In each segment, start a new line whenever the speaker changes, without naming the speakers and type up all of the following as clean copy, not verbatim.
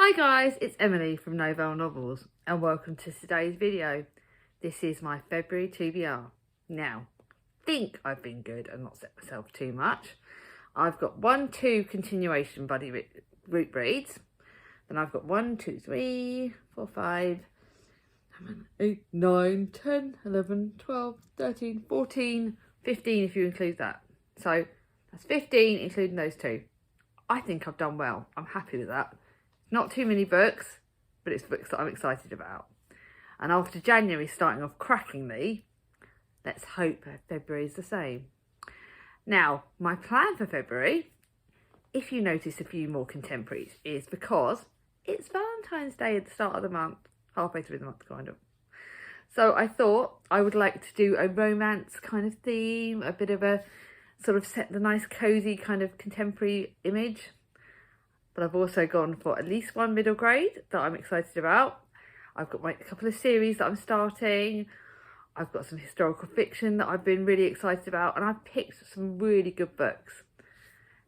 Hi guys, it's Emily from Novelle Novels and welcome to today's video. This is my February TBR. Now, I think I've been good and not set myself too much. I've got 2 continuation buddy group reads. Then I've got 1, 2, 3, 4, 5, 8, 9, 10, 11, 12, 13, 14, 15 if you include that. So that's 15 including those 2. I think I've done well. I'm happy with that. Not too many books, but it's books that I'm excited about. And after January starting off crackingly, let's hope February is the same. Now, my plan for February, if you notice a few more contemporaries, is because it's Valentine's Day at the start of the month, halfway through the month kind of. So I thought I would like to do a romance kind of theme, a bit of a sort of set the nice cozy kind of contemporary image. But I've also gone for at least 1 middle grade that I'm excited about. I've got a couple of series that I'm starting. I've got some historical fiction that I've been really excited about. And I've picked some really good books.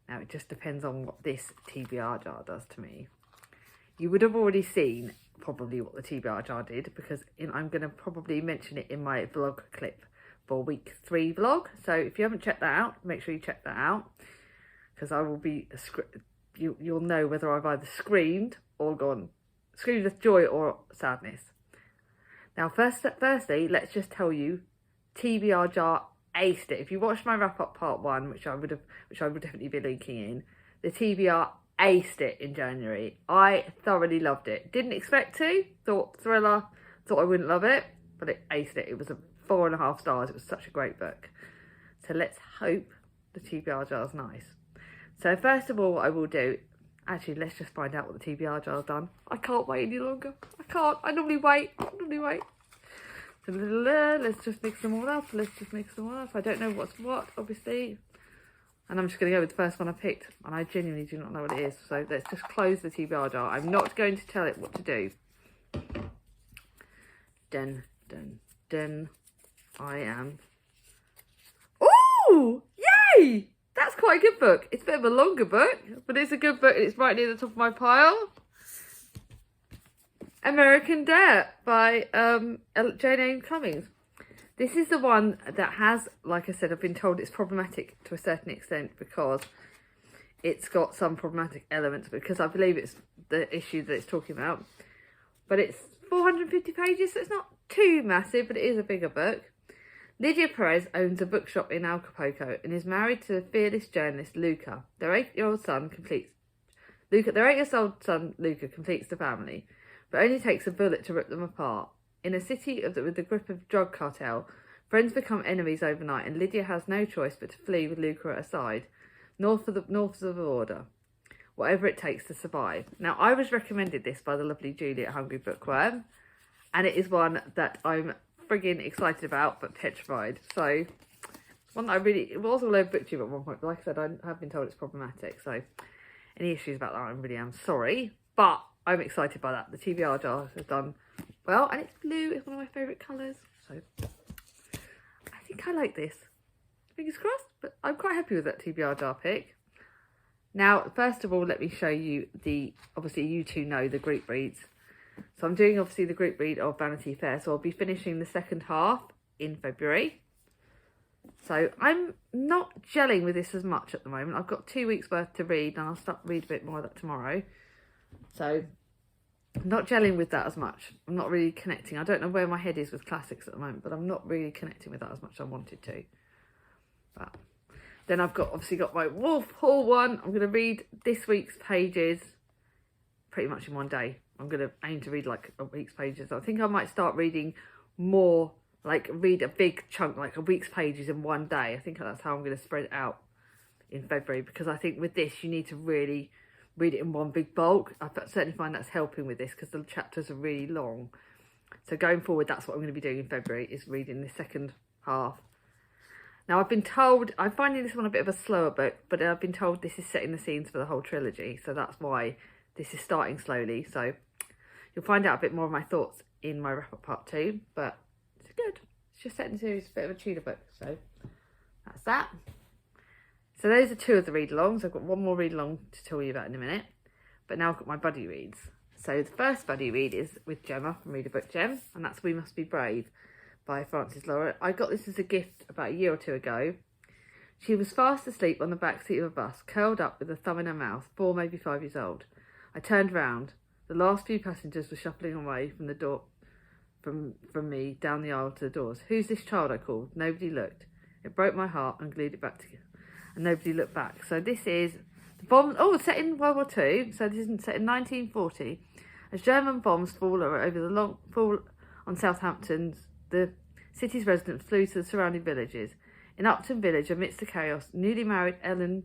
Now, it just depends on what this TBR jar does to me. You would have already seen probably what the TBR jar did, because I'm going to probably mention it in my vlog clip for week 3 vlog. So if you haven't checked that out, make sure you check that out, because I will be you'll know whether I've either screamed with joy or sadness. Now, firstly, let's just tell you, TBR jar aced it. If you watched my wrap up part 1, which I would definitely be linking in, the TBR aced it in January. I thoroughly loved it. Didn't expect to. Thought thriller. Thought I wouldn't love it, but it aced it. It was a 4.5 stars. It was such a great book. So let's hope the TBR jar is nice. So first of all, what I will do, actually, let's just find out what the TBR jar has done. I can't wait any longer. I can't. I normally wait. So let's just mix them all up. I don't know what's what, obviously. And I'm just going to go with the first one I picked. And I genuinely do not know what it is. So let's just close the TBR jar. I'm not going to tell it what to do. Dun, dun, dun. I am. Ooh! Yay! That's quite a good book. It's a bit of a longer book, but it's a good book and it's right near the top of my pile. American Dare by Jane A. Cummings. This is the one that has, like I said, I've been told it's problematic to a certain extent because it's got some problematic elements, because I believe it's the issue that it's talking about. But it's 450 pages, so it's not too massive, but it is a bigger book. Lydia Perez owns a bookshop in Acapulco and is married to the fearless journalist Luca. Their 8-year-old son completes the family, but only takes a bullet to rip them apart. In a city with the grip of drug cartel, friends become enemies overnight, and Lydia has no choice but to flee with Luca at her side, north of the border, whatever it takes to survive. Now, I was recommended this by the lovely Julie at Hungry Bookworm, and it is one that I'm friggin' excited about, but petrified. So, one that it was all over BookTube at one point, but like I said, I have been told it's problematic. So, any issues about that, I really am sorry. But I'm excited by that. The TBR jar has done well, and it's blue. It's one of my favourite colours. So, I think I like this. Fingers crossed, but I'm quite happy with that TBR jar pick. Now, first of all, let me show you obviously you two know the group reads. So I'm doing obviously the group read of Vanity Fair, so I'll be finishing the second half in February. So I'm not gelling with this as much at the moment. I've got 2 weeks worth to read, and I'll start read a bit more of that tomorrow. So I'm not gelling with that as much. I'm not really connecting. I don't know where my head is with classics at the moment, but I'm not really connecting with that as much as I wanted to. But then I've obviously got my Wolf Hall one. I'm going to read this week's pages pretty much in one day. I'm going to aim to read like a week's pages. I think I might start reading more, like read a big chunk, like a week's pages in one day. I think that's how I'm going to spread it out in February, because I think with this, you need to really read it in one big bulk. I certainly find that's helping with this, because the chapters are really long. So going forward, that's what I'm going to be doing in February, is reading the second half. Now, I've been told, I'm finding this one a bit of a slower book, but I've been told this is setting the scenes for the whole trilogy. So that's why this is starting slowly. So you'll find out a bit more of my thoughts in my wrap-up part 2, but it's good. It's just setting the series, a bit of a Tudor book, so that's that. So those are 2 of the read-alongs. I've got one more read-along to tell you about in a minute, but now I've got my buddy reads. So the first buddy read is with Gemma from Read a Book Gem, and that's We Must Be Brave by Frances Laura. I got this as a gift about a year or two ago. She was fast asleep on the back seat of a bus, curled up with a thumb in her mouth, 4, maybe 5 years old. I turned round. The last few passengers were shuffling away from the door, from me, down the aisle to the doors. Who's this child? I called. Nobody looked. It broke my heart and glued it back together. And nobody looked back. So this is the bombs. Oh, it's set in World War II. So this isn't set in 1940. As German bombs fall on Southampton, the city's residents flew to the surrounding villages. In Upton Village, amidst the chaos, newly married Ellen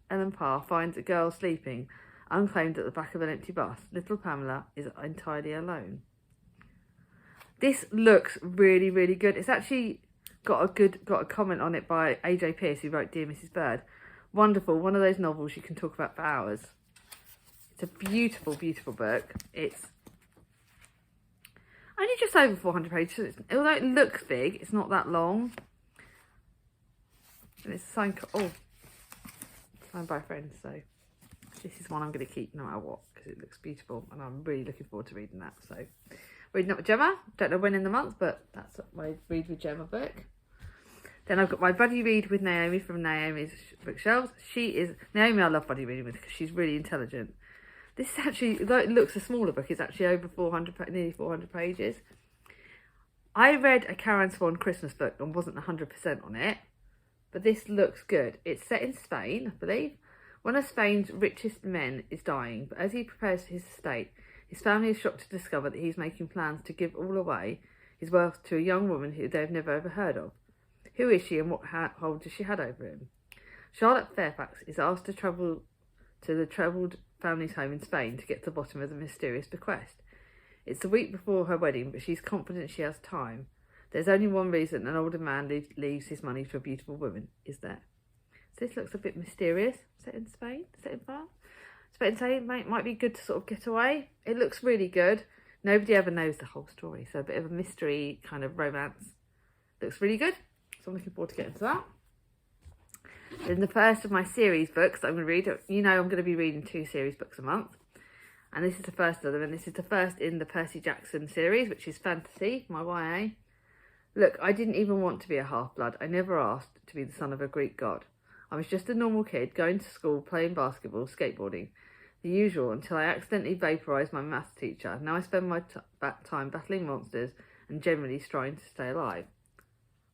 Parr finds a girl sleeping, unclaimed at the back of an empty bus. Little Pamela is entirely alone. This looks really, really good. It's actually got a comment on it by AJ Pierce, who wrote Dear Mrs. Bird. Wonderful, one of those novels you can talk about for hours. It's a beautiful, beautiful book. It's only just over 400 pages. Although it looks big, it's not that long. And it's signed by friends, so this is one I'm going to keep no matter what, because it looks beautiful, and I'm really looking forward to reading that. So, reading up with Gemma. Don't know when in the month, but that's my Read with Gemma book. Then I've got my buddy read with Naomi from Naomi's Bookshelves. Naomi I love buddy reading with because she's really intelligent. This is actually, though it looks a smaller book, it's actually over 400, nearly 400 pages. I read a Karen Swan Christmas book and wasn't 100% on it, but this looks good. It's set in Spain, I believe. One of Spain's richest men is dying, but as he prepares for his estate, his family is shocked to discover that he's making plans to give all away, his wealth, to a young woman who they've never ever heard of. Who is she and what hold does she had over him? Charlotte Fairfax is asked to travel to the troubled family's home in Spain to get to the bottom of the mysterious bequest. It's the week before her wedding, but she's confident she has time. There's only one reason an older man leaves his money to a beautiful woman, is there? So this looks a bit mysterious. Set in Spain? Set in France? Spain might be good to sort of get away. It looks really good. Nobody ever knows the whole story, so a bit of a mystery kind of romance. Looks really good. So I'm looking forward to getting to that. Then the first of my series books that I'm going to read, you know I'm going to be reading 2 series books a month. And this is the first of them, and this is the first in the Percy Jackson series, which is fantasy, my YA. Look, I didn't even want to be a half-blood. I never asked to be the son of a Greek god. I was just a normal kid, going to school, playing basketball, skateboarding. The usual, until I accidentally vaporised my maths teacher. Now I spend my time battling monsters and generally striving to stay alive.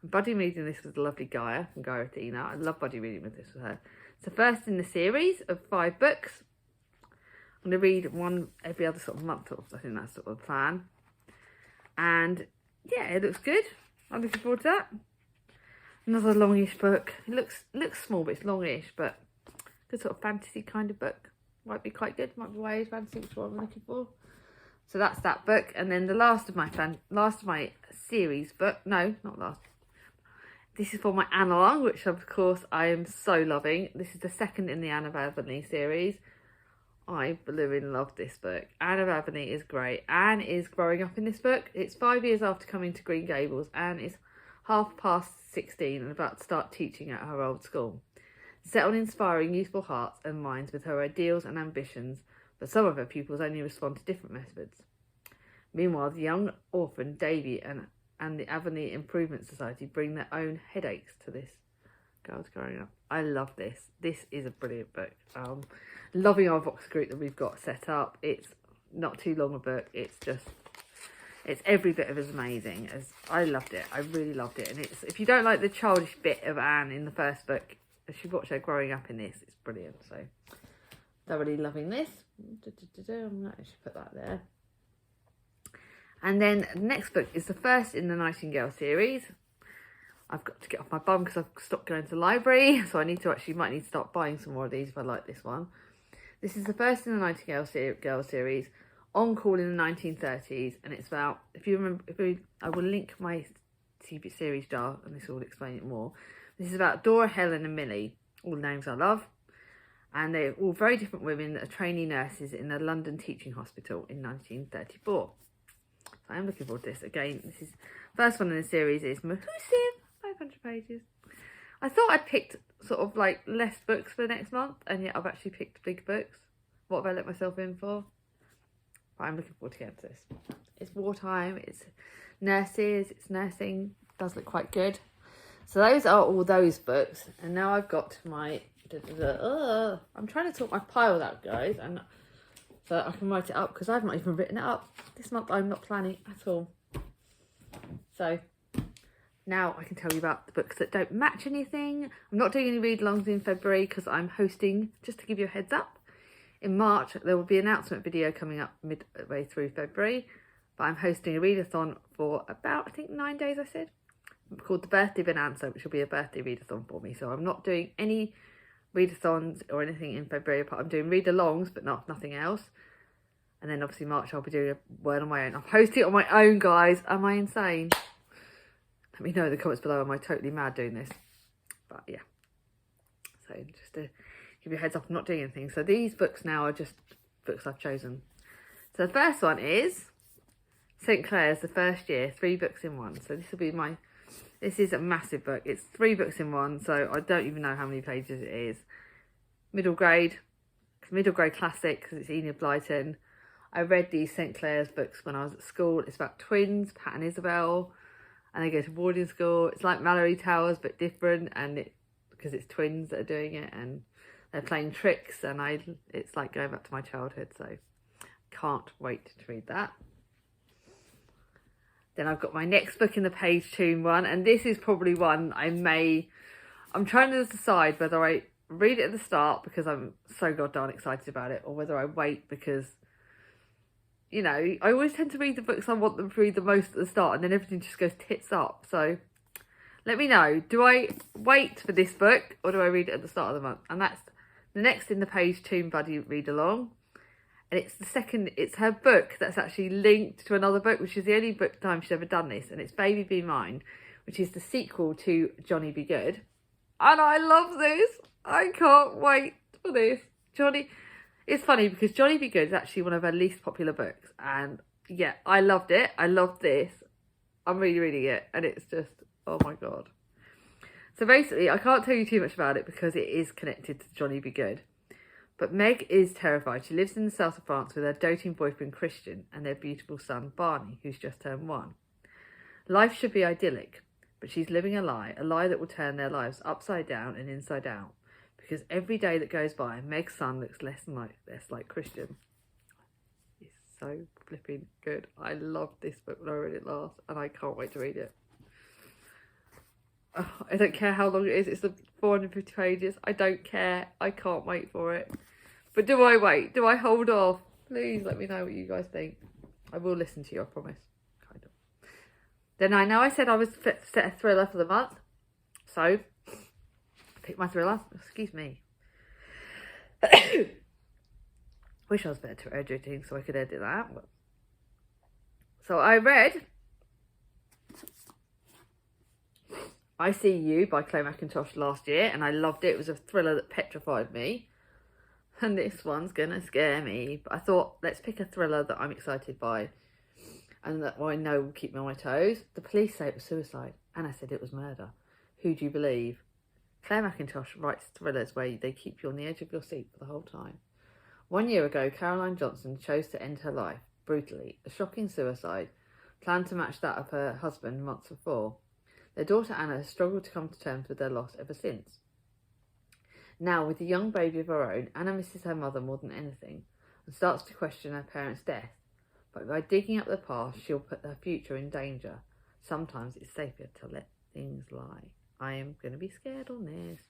I'm buddy reading this with the lovely Gaia from Gaia Athena. I love buddy reading with this with her. It's the first in the series of 5 books. I'm going to read one every other sort of month. I think that's sort of the plan. And yeah, it looks good. I'm looking forward to that. Another longish book. It looks small, but it's longish, but good sort of fantasy kind of book. Might be quite good. Might be YA fantasy, which is what I'm looking for. So that's that book. And then the last of my series book. No, not last. This is for my Analog, which of course I am so loving. This is the second in the Anne of Albany series. I blooming love this book. Anne of Albany is great. Anne is growing up in this book. It's 5 years after coming to Green Gables. Anne is half past 16 and about to start teaching at her old school. Set on inspiring youthful hearts and minds with her ideals and ambitions, but some of her pupils only respond to different methods. Meanwhile, the young orphan Davy and the Avonlea Improvement Society bring their own headaches to this girl's growing up. I love this. This is a brilliant book. Loving our Vox group that we've got set up. It's not too long a book. It's every bit of as amazing as I loved it. I really loved it. And it's, if you don't like the childish bit of Anne in the first book, if you watch her growing up in this, it's brilliant. So thoroughly loving this. I'm going to actually put that there. And then the next book is the first in the Nightingale series. I've got to get off my bum because I've stopped going to the library. So I might need to start buying some more of these if I like this one. This is the first in the Nightingale Girl series, on call in the 1930s. And it's about, if you remember, I will link my TV series jar and this will explain it more. This is about Dora, Helen and Millie, all names I love. And they're all very different women that are trainee nurses in a London teaching hospital in 1934. So I'm looking forward to this. Again, this is first one in the series is Mahusiv, 500 pages. I thought I'd picked sort of like less books for next month, and yet I've actually picked big books. What have I let myself in for? But I'm looking forward to getting to this. It's wartime, it's nurses, it's nursing. It does look quite good. So those are all those books. And now I've got my... I'm trying to sort my pile out, guys. And so I can write it up, because I've not even written it up. This month I'm not planning at all. So now I can tell you about the books that don't match anything. I'm not doing any read-alongs in February because I'm hosting, just to give you a heads up. In March, there will be an announcement video coming up midway through February. But I'm hosting a readathon for about, I think, 9 days, I said. Called the Birthday Bonanza, which will be a birthday readathon for me. So I'm not doing any readathons or anything in February. But I'm doing read-alongs, but nothing else. And then obviously March, I'll be doing a word on my own. I'm hosting it on my own, guys. Am I insane? Let me know in the comments below. Am I totally mad doing this? But yeah. So just to give you a heads up, I'm not doing anything. So these books now are just books I've chosen. So the first one is St. Clair's The First Year, 3 books in one. So this will be my... This is a massive book. It's 3 books in one. So I don't even know how many pages it is. Middle grade classic because it's Enid Blyton. I read these St. Clair's books when I was at school. It's about twins, Pat and Isabel, and they go to boarding school. It's like Mallory Towers, but different, and because it's twins that are doing it, and they're playing tricks, and it's like going back to my childhood, so can't wait to read that. Then I've got my next book in the page turn one, and this is probably one I'm trying to decide whether I read it at the start because I'm so goddamn excited about it, or whether I wait because, you know, I always tend to read the books I want them to read the most at the start, and then everything just goes tits up. So let me know, do I wait for this book or do I read it at the start of the month? And that's the next in the page Toon Buddy read along. And it's her book that's actually linked to another book, which is the only book time she's ever done this. And it's Baby Be Mine, which is the sequel to Johnny Be Good. And I love this. I can't wait for this. It's funny because Johnny Be Good is actually one of her least popular books. And yeah, I loved it. I loved this. I'm really reading it. And it's just, oh my God. So basically, I can't tell you too much about it because it is connected to Johnny Be Good. But Meg is terrified. She lives in the south of France with her doting boyfriend Christian and their beautiful son Barney, who's just turned 1. Life should be idyllic, but she's living a lie that will turn their lives upside down and inside out. Because every day that goes by, Meg's son looks less like Christian. It's so flipping good. I loved this book when I read it last, and I can't wait to read it. Oh, I don't care how long it is. It's the 450 pages. I don't care. I can't wait for it. But do I wait? Do I hold off? Please let me know what you guys think. I will listen to you, I promise. Kind of. Then I know I said I was set a thriller for the month. So pick my thriller. Excuse me. Wish I was better at editing so I could edit that. So I read I See You by Chloe McIntosh last year, and I loved it. It was a thriller that petrified me. And this one's gonna scare me. But I thought, let's pick a thriller that I'm excited by and that I know will keep me on my toes. The police say it was suicide, and I said it was murder. Who do you believe? Claire McIntosh writes thrillers where they keep you on the edge of your seat for the whole time. 1 year ago, Caroline Johnson chose to end her life brutally. A shocking suicide, planned to match that of her husband months before. Their daughter Anna has struggled to come to terms with their loss ever since. Now, with a young baby of her own, Anna misses her mother more than anything and starts to question her parents' death. But by digging up the past, she'll put her future in danger. Sometimes it's safer to let things lie. I am going to be scared on this.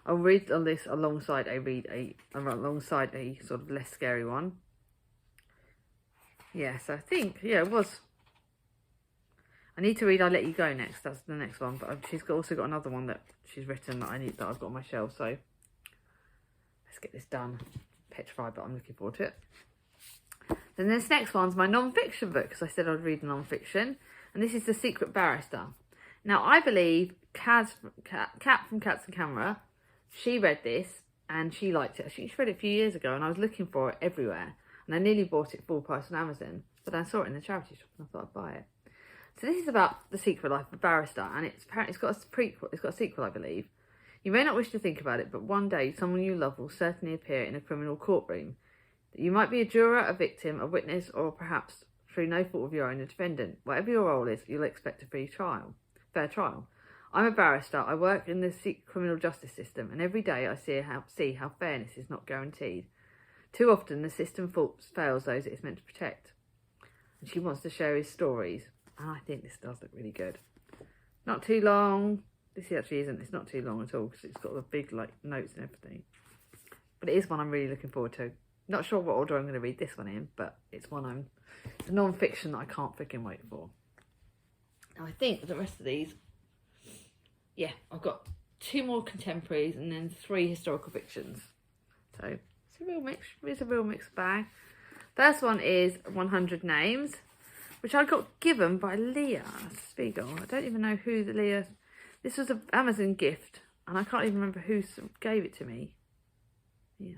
I'll read on this alongside a sort of less scary one. Yes, I think, yeah, it was. I need to read I'll Let You Go next. That's the next one. But she's also got another one that she's written that I've got on my shelf. So let's get this done. Petrified, but I'm looking forward to it. Then this next one's my non-fiction book, because I said I'd read non-fiction. And this is The Secret Barrister. Now, I believe Kat from Cats and Camera, she read this and she liked it. She read it a few years ago and I was looking for it everywhere. And I nearly bought it full price on Amazon. But I saw it in the charity shop and I thought I'd buy it. So this is about the secret life of a barrister, and it's got a prequel. It's got a sequel, I believe. You may not wish to think about it, but one day someone you love will certainly appear in a criminal courtroom. You might be a juror, a victim, a witness, or perhaps through no fault of your own, a defendant. Whatever your role is, you'll expect a fair trial. I'm a barrister. I work in the criminal justice system, and every day I see how fairness is not guaranteed. Too often, the system fails those it is meant to protect. And she wants to share his stories, and I think this does look really good. Not too long. This actually isn't. It's not too long at all because it's got the big notes and everything. But it is one I'm really looking forward to. Not sure what order I'm going to read this one in, but it's one it's a non-fiction that I can't freaking wait for. Now I think the rest of these, yeah, I've got 2 more contemporaries and then 3 historical fictions. So it's a real mix. It's a real mixed bag. First one is 100 Names, which I got given by Leah Spiegel. I don't even know who Leah. This was an Amazon gift, and I can't even remember who gave it to me. Yeah.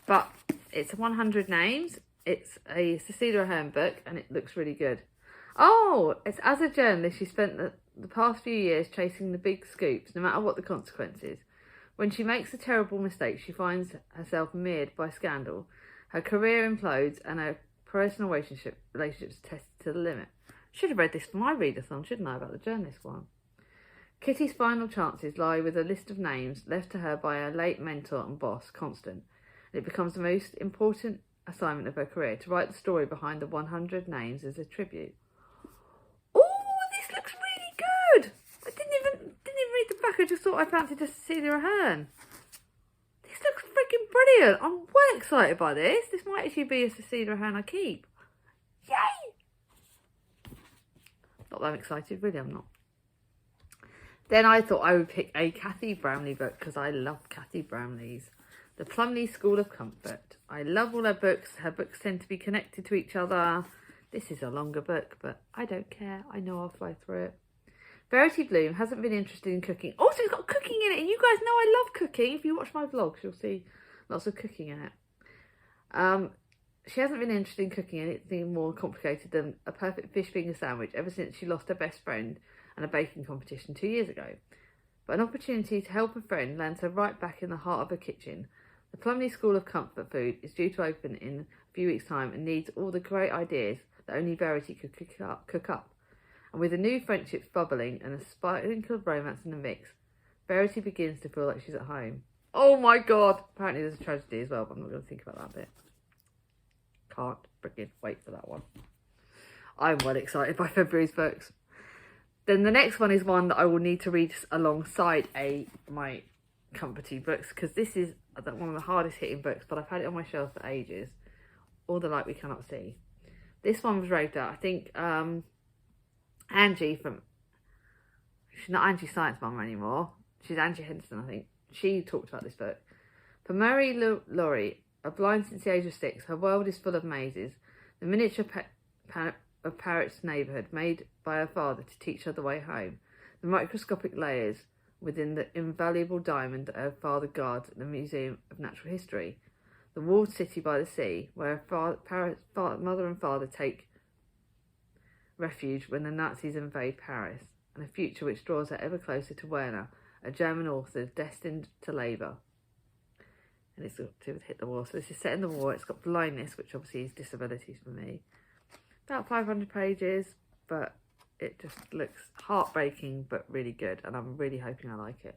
But it's 100 Names. It's a Cecilia Ahern book, and it looks really good. Oh, it's as a journalist, she spent the past few years chasing the big scoops, no matter what the consequences. When she makes a terrible mistake, she finds herself mired by scandal. Her career implodes, and her personal relationships tested to the limit. Should have read this for my readathon, shouldn't I, about the journalist one? Kitty's final chances lie with a list of names left to her by her late mentor and boss, Constant. And it becomes the most important assignment of her career to write the story behind the 100 names as a tribute. Oh, this looks really good! I didn't even read the back. I just thought I fancied a Cecilia Ahern. This looks freaking brilliant. I'm well excited by this. This might actually be a Cecilia Ahern I keep. Yay! Not that I'm excited, really. I'm not. Then I thought I would pick a Cathy Bramley book because I love Cathy Bramley's. The Plumley School of Comfort. I love all her books. Her books tend to be connected to each other. This is a longer book, but I don't care. I know I'll fly through it. Verity Bloom hasn't been interested in cooking. Also, it's got cooking in it, and you guys know I love cooking. If you watch my vlogs, you'll see lots of cooking in it. She hasn't been interested in cooking anything more complicated than a perfect fish finger sandwich ever since she lost her best friend in a baking competition 2 years ago. But an opportunity to help a friend lands her right back in the heart of her kitchen. The Plumley School of Comfort Food is due to open in a few weeks' time and needs all the great ideas that only Verity could cook up. And with the new friendships bubbling and a sprinkle of romance in the mix, Verity begins to feel like she's at home. Oh my god! Apparently there's a tragedy as well, but I'm not going to think about that bit. Can't freaking wait for that one. I'm well excited by February's books. Then the next one is one that I will need to read alongside my comforty books, because this is one of the hardest hitting books, but I've had it on my shelf for ages. All the Light We Cannot See. This one was raved at. I think Angie she's not Angie Science Mum anymore. She's Angie Henderson, I think. She talked about this book. For Mary Laurie, blind since the age of 6, her world is full of mazes. The miniature of Parrott's neighbourhood made by her father to teach her the way home. The microscopic layers within the invaluable diamond that her father guards at the Museum of Natural History. The walled city by the sea, where Parrott's mother and father take refuge when the Nazis invade Paris. And a future which draws her ever closer to Werner, a German author destined to labour. And it's got to hit the war. So this is set in the war. It's got blindness, which obviously is disabilities for me. About 500 pages, but it just looks heartbreaking, but really good. And I'm really hoping I like it.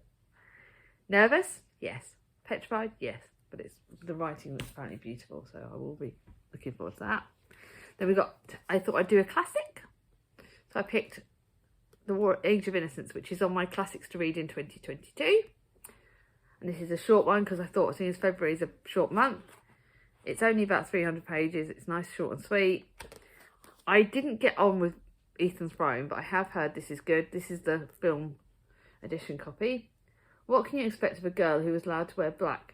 Nervous? Yes. Petrified? Yes. But it's the writing that's apparently beautiful, so I will be looking forward to that. Then I thought I'd do a classic. So I picked The War Age of Innocence, which is on my classics to read in 2022. And this is a short one because I thought, seeing as February is a short month, it's only about 300 pages. It's nice, short and sweet. I didn't get on with Ethan's Rome, but I have heard this is good. This is the film edition copy. What can you expect of a girl who was allowed to wear black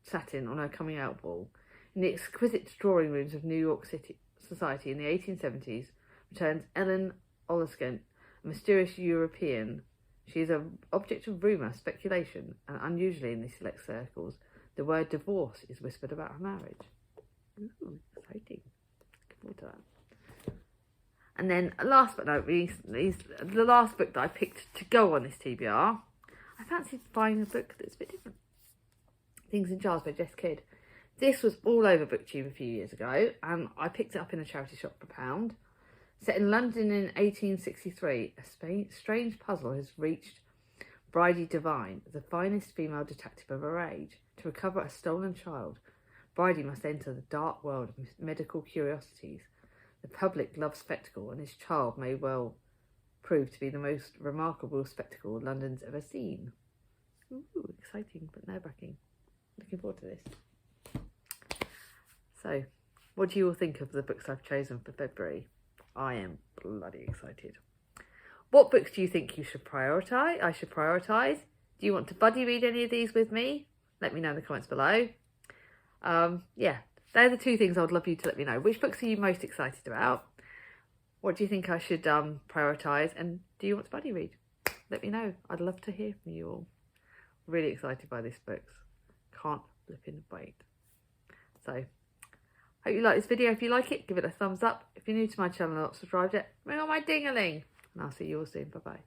satin on her coming out ball? In the exquisite drawing rooms of New York City society in the 1870s, returns Ellen Oliscant, a mysterious European. She is an object of rumour, speculation, and unusually in these select circles, the word divorce is whispered about her marriage. Ooh, exciting. Looking forward to that. And then, last but not least, the last book that I picked to go on this TBR, I fancied buying a book that's a bit different. Things in Jars by Jess Kidd. This was all over BookTube a few years ago, and I picked it up in a charity shop for £1. Set in London in 1863, a strange puzzle has reached Bridie Devine, the finest female detective of her age. To recover a stolen child, Bridie must enter the dark world of medical curiosities. The public loves spectacle, and his child may well prove to be the most remarkable spectacle London's ever seen. Ooh, exciting but nerve-wracking. Looking forward to this. So, what do you all think of the books I've chosen for February? I am bloody excited. What books do you think I should prioritise? Do you want to buddy read any of these with me? Let me know in the comments below. Yeah, they're the two things I would love you to let me know. Which books are you most excited about? What do you think I should prioritise? And do you want to buddy read? Let me know. I'd love to hear from you all. Really excited by these books. Can't flipping wait. So, hope you like this video. If you like it, give it a thumbs up. If you're new to my channel and not subscribed yet, ring on my ding-a-ling. And I'll see you all soon. Bye-bye.